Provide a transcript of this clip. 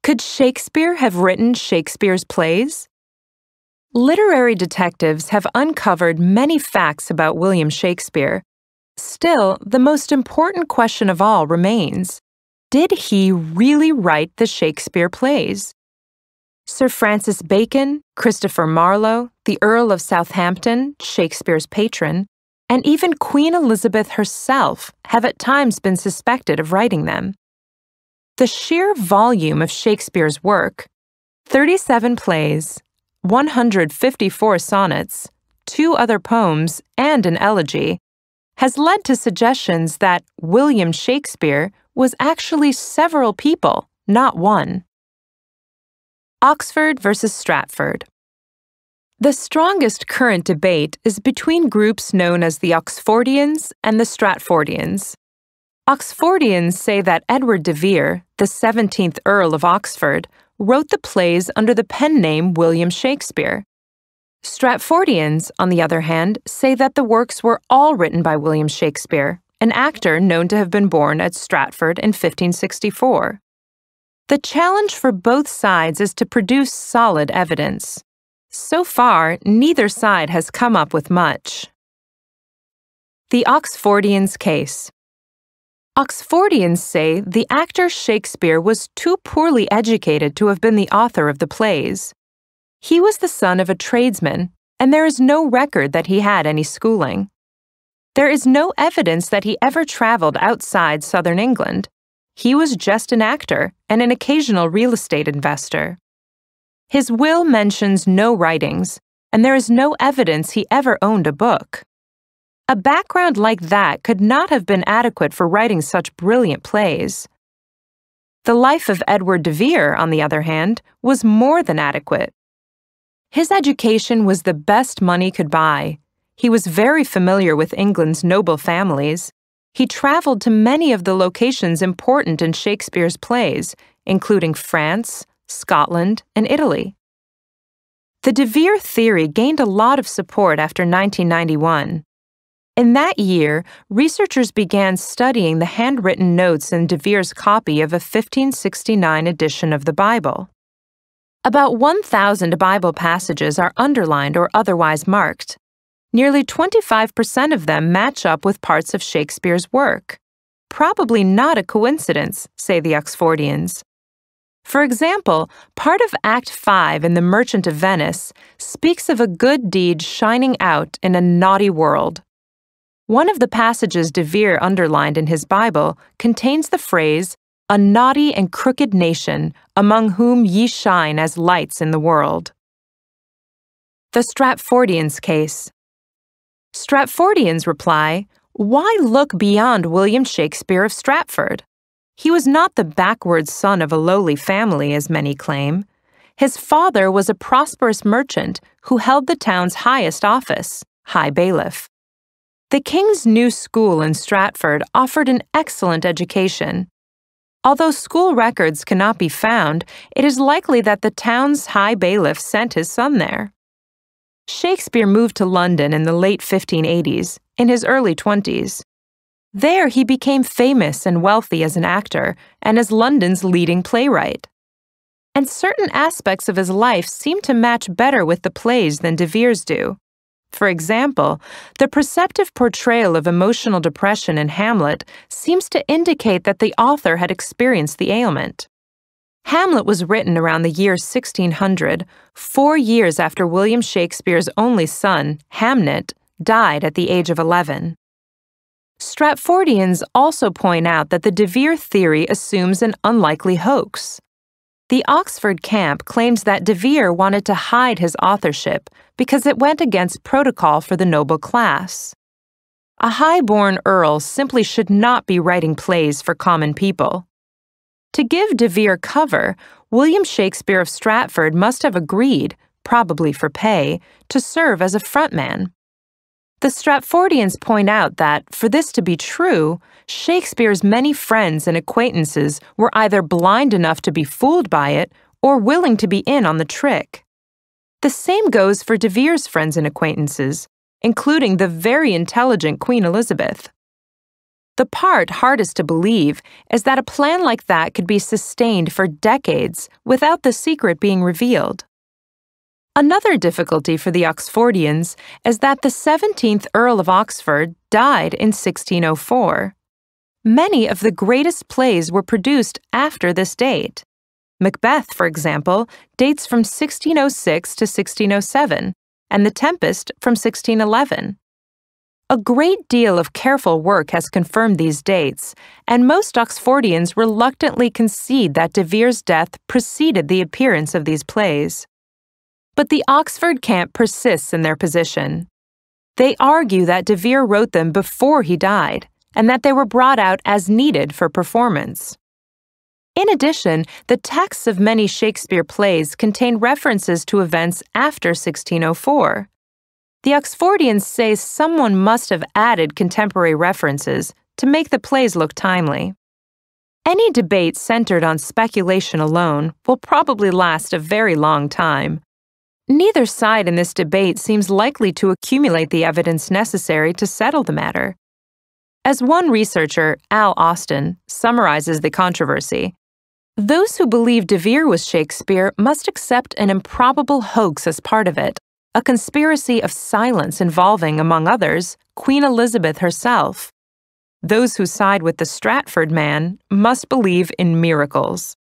Could Shakespeare have written Shakespeare's plays? Literary detectives have uncovered many facts about William Shakespeare. Still, the most important question of all remains: did he really write the Shakespeare plays? Sir Francis Bacon, Christopher Marlowe, the Earl of Southampton, Shakespeare's patron, and even Queen Elizabeth herself have at times been suspected of writing them. The sheer volume of Shakespeare's work, 37 plays, 154 sonnets, 2 other poems, and an elegy, has led to suggestions that William Shakespeare was actually several people, not one. Oxford versus Stratford. The strongest current debate is between groups known as the Oxfordians and the Stratfordians. Oxfordians say that Edward de Vere, the 17th Earl of Oxford, wrote the plays under the pen name William Shakespeare. Stratfordians, on the other hand, say that the works were all written by William Shakespeare, an actor known to have been born at Stratford in 1564. The challenge for both sides is to produce solid evidence. So far, neither side has come up with much. The Oxfordians' case. Oxfordians say the actor Shakespeare was too poorly educated to have been the author of the plays. He was the son of a tradesman, and there is no record that he had any schooling. There is no evidence that he ever traveled outside southern England. He was just an actor and an occasional real estate investor. His will mentions no writings, and there is no evidence he ever owned a book. A background like that could not have been adequate for writing such brilliant plays. The life of Edward de Vere, on the other hand, was more than adequate. His education was the best money could buy. He was very familiar with England's noble families. He traveled to many of the locations important in Shakespeare's plays, including France, Scotland, and Italy. The de Vere theory gained a lot of support after 1991. In that year, researchers began studying the handwritten notes in de Vere's copy of a 1569 edition of the Bible. About 1,000 Bible passages are underlined or otherwise marked. Nearly 25% of them match up with parts of Shakespeare's work. Probably not a coincidence, say the Oxfordians. For example, part of Act 5 in The Merchant of Venice speaks of a good deed shining out in a naughty world. One of the passages de Vere underlined in his Bible contains the phrase, "a naughty and crooked nation, among whom ye shine as lights in the world." The Stratfordians' case. Stratfordians reply, why look beyond William Shakespeare of Stratford? He was not the backward son of a lowly family, as many claim. His father was a prosperous merchant who held the town's highest office, High Bailiff. The King's New School in Stratford offered an excellent education. Although school records cannot be found, it is likely that the town's High Bailiff sent his son there. Shakespeare moved to London in the late 1580s, in his early 20s. There he became famous and wealthy as an actor and as London's leading playwright. And certain aspects of his life seem to match better with the plays than de Vere's do. For example, the perceptive portrayal of emotional depression in Hamlet seems to indicate that the author had experienced the ailment. Hamlet was written around the year 1600, 4 years after William Shakespeare's only son, Hamnet, died at the age of 11. Stratfordians also point out that the de Vere theory assumes an unlikely hoax. The Oxford camp claims that de Vere wanted to hide his authorship because it went against protocol for the noble class. A high-born earl simply should not be writing plays for common people. To give de Vere cover, William Shakespeare of Stratford must have agreed, probably for pay, to serve as a frontman. The Stratfordians point out that, for this to be true, Shakespeare's many friends and acquaintances were either blind enough to be fooled by it or willing to be in on the trick. The same goes for de Vere's friends and acquaintances, including the very intelligent Queen Elizabeth. The part hardest to believe is that a plan like that could be sustained for decades without the secret being revealed. Another difficulty for the Oxfordians is that the 17th Earl of Oxford died in 1604. Many of the greatest plays were produced after this date. Macbeth, for example, dates from 1606 to 1607, and The Tempest from 1611. A great deal of careful work has confirmed these dates, and most Oxfordians reluctantly concede that De Vere's death preceded the appearance of these plays. But the Oxford camp persists in their position. They argue that De Vere wrote them before he died, and that they were brought out as needed for performance. In addition, the texts of many Shakespeare plays contain references to events after 1604. The Oxfordians say someone must have added contemporary references to make the plays look timely. Any debate centered on speculation alone will probably last a very long time. Neither side in this debate seems likely to accumulate the evidence necessary to settle the matter. As one researcher, Al Austin, summarizes the controversy, those who believe De Vere was Shakespeare must accept an improbable hoax as part of it, a conspiracy of silence involving, among others, Queen Elizabeth herself. Those who side with the Stratford man must believe in miracles.